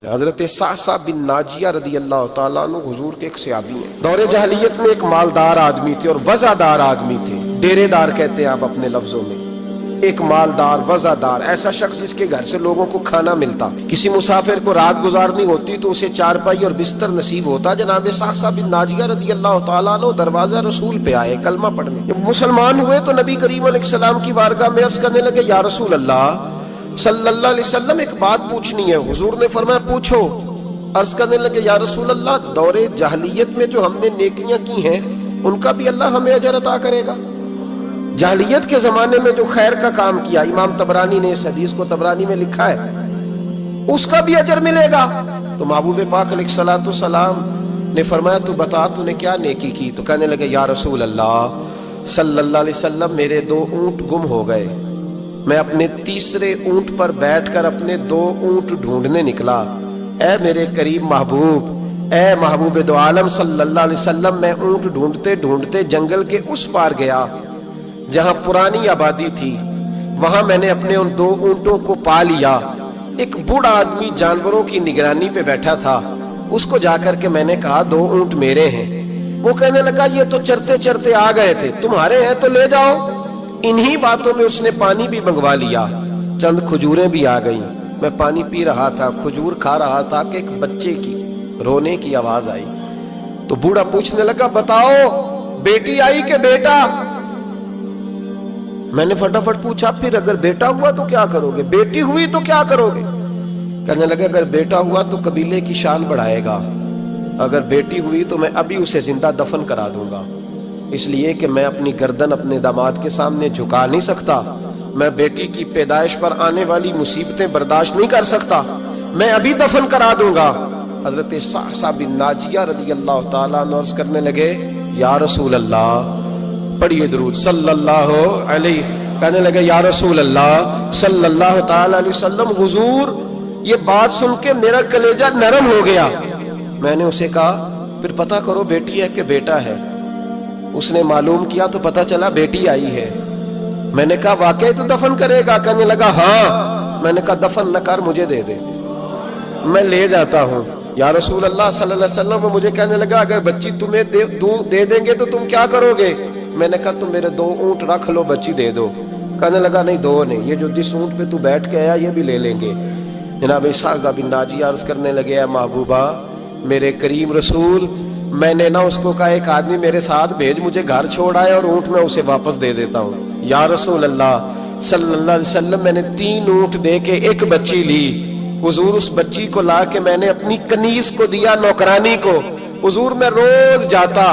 حضرت صعصع بن ناجیہ رضی اللہ تعالیٰ عنہ حضور کے ایک صحابی ہیں۔ دور جاہلیت میں ایک مالدار آدمی تھے اور وزادار آدمی تھے، ڈیرے دار کہتے ہیں آپ اپنے لفظوں میں۔ ایک مالدار وزادار ایسا شخص جس کے گھر سے لوگوں کو کھانا ملتا، کسی مسافر کو رات گزارنی ہوتی تو اسے چارپائی اور بستر نصیب ہوتا۔ جناب صعصع بن ناجیہ رضی اللہ تعالیٰ عنہ دروازہ رسول پہ آئے کلمہ پڑھنے۔ جب مسلمان ہوئے تو نبی کریم علیہ السلام کی بارگاہ میں عرض کرنے لگے، یا رسول اللہ صلی اللہ علیہ وسلم ایک بات پوچھنی ہے۔ حضور نے فرمایا پوچھو۔ عرض کرنے لگے، یا رسول اللہ دور جاہلیت میں جو ہم نے نیکیاں کی ہیں ان کا بھی اللہ ہمیں اجر عطا کرے گا؟ جاہلیت کے زمانے میں جو خیر کا کام کیا، امام طبرانی نے اس حدیث کو طبرانی میں لکھا ہے، اس کا بھی اجر ملے گا؟ تو محبوب پاک علیہ الصلوۃ والسلام نے فرمایا تو بتا تو نے کیا نیکی کی؟ تو کہنے لگے، یا رسول اللہ صلی اللہ علیہ وسلم میرے 2 اونٹ گم ہو گئے، میں اپنے تیسرے اونٹ پر بیٹھ کر اپنے 2 اونٹ ڈھونڈنے نکلا۔ اے میرے قریب محبوب، اے محبوب دو عالم صلی اللہ علیہ وسلم، میں اونٹ ڈھونڈتے ڈھونڈتے جنگل کے اس پار گیا جہاں پرانی آبادی تھی، وہاں میں نے اپنے ان 2 اونٹوں کو پا لیا۔ ایک بوڑھا آدمی جانوروں کی نگرانی پہ بیٹھا تھا، اس کو جا کر کے میں نے کہا 2 اونٹ میرے ہیں۔ وہ کہنے لگا یہ تو چرتے چرتے آ گئے تھے، تمہارے ہیں تو لے جاؤ۔ انہی باتوں میں اس نے پانی بھی منگوا لیا، چند کھجوریں بھی آ گئیں۔ میں پانی پی رہا تھا، کھجور کھا رہا تھا کہ ایک بچے کی رونے کی آواز آئی۔ تو بوڑھا پوچھنے لگا بتاؤ بیٹی آئی کہ بیٹا؟ میں نے فٹافٹ پوچھا پھر اگر بیٹا ہوا تو کیا کرو گے، بیٹی ہوئی تو کیا کرو گے؟ کہنے لگا اگر بیٹا ہوا تو قبیلے کی شان بڑھائے گا، اگر بیٹی ہوئی تو میں ابھی اسے زندہ دفن کرا دوں گا، اس لیے کہ میں اپنی گردن اپنے داماد کے سامنے جھکا نہیں سکتا، میں بیٹی کی پیدائش پر آنے والی مصیبتیں برداشت نہیں کر سکتا، میں ابھی دفن کرا دوں گا۔ حضرت صعصع بن ناجیہ رضی اللہ تعالیٰ عنہ عرض کرنے لگے، یا رسول اللہ، پڑھیے درود صلی اللہ علیہ، کہنے لگے یا رسول اللہ صلی اللہ تعالیٰ علیہ وسلم، حضور یہ بات سن کے میرا کلیجہ نرم ہو گیا۔ میں نے اسے کہا پھر پتہ کرو بیٹی ہے کہ بیٹا ہے۔ اس نے معلوم کیا تو پتہ چلا بیٹی آئی ہے۔ میں نے کہا واقعی تو دفن کرے گا؟ کہنے لگا ہاں۔ میں نے کہا دفن نہ کر، مجھے دے دے، میں لے جاتا ہوں۔ یا رسول اللہ صلی اللہ علیہ وسلم، وہ مجھے کہنے لگا اگر بچی تمہیں دے دیں گے تو تم کیا کرو گے؟ میں نے کہا تم میرے 2 اونٹ رکھ لو، بچی دے دو۔ کہنے لگا نہیں 2 نہیں، یہ جو جس اونٹ پہ تو بیٹھ کے آیا یہ بھی لے لیں گے۔ جناب صعصع بن ناجیہ عرض کرنے لگے، اے محبوبہ میرے کریم رسول، میں نے نہ اس کو کہا ایک آدمی میرے ساتھ بھیج، مجھے گھر چھوڑ آئے اور اونٹ میں اسے واپس دے دیتا ہوں۔ یا رسول اللہ صلی اللہ علیہ وسلم، میں نے 3 اونٹ دے کے ایک بچی لی۔ حضور اس بچی کو لا کے میں نے اپنی کنیز کو دیا، نوکرانی کو۔ حضور میں روز جاتا،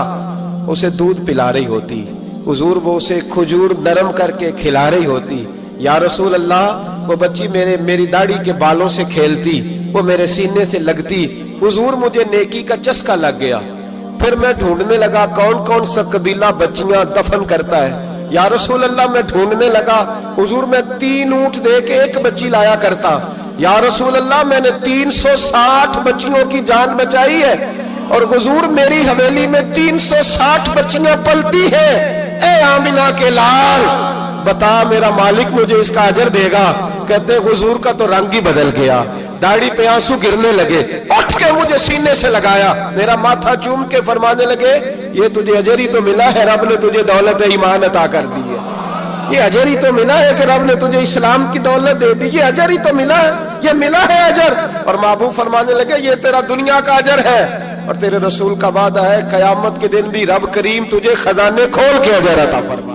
اسے دودھ پلا رہی ہوتی، حضور وہ اسے کھجور نرم کر کے کھلا رہی ہوتی۔ یا رسول اللہ وہ بچی میری داڑھی کے بالوں سے کھیلتی، وہ میرے سینے سے لگتی۔ حضور مجھے نیکی کا چسکا لگ گیا۔ پھر میں ڈھونڈنے لگا کون کون سا قبیلہ بچیاں دفن کرتا ہے۔ یا رسول اللہ میں ڈھونڈنے لگا، حضور میں 3 اونٹ دے کے ایک بچی لایا کرتا۔ یا رسول اللہ میں نے 360 بچیوں کی جان بچائی ہے، اور حضور میری حویلی میں 360 بچیاں پلتی ہیں۔ اے آمینہ کے لال، بتا میرا مالک مجھے اس کا اجر دے گا؟ کہتے حضور کا تو رنگ ہی بدل گیا، داڑھی پہ آنسو گرنے لگے، اٹھ کے مجھے سینے سے لگایا، میرا ماتھا چوم کے فرمانے لگے یہ تجھے اجر ہی تو ملا ہے، رب نے تجھے دولت ایمان عطا کر دی ہے، یہ اجر ہی تو ملا ہے کہ رب نے تجھے اسلام کی دولت دے دی، یہ اجر ہی تو ملا ہے، یہ ملا ہے اجر۔ اور محبوب فرمانے لگے یہ تیرا دنیا کا اجر ہے، اور تیرے رسول کا وعدہ ہے قیامت کے دن بھی رب کریم تجھے خزانے کھول کے اجر عطا فرمائے۔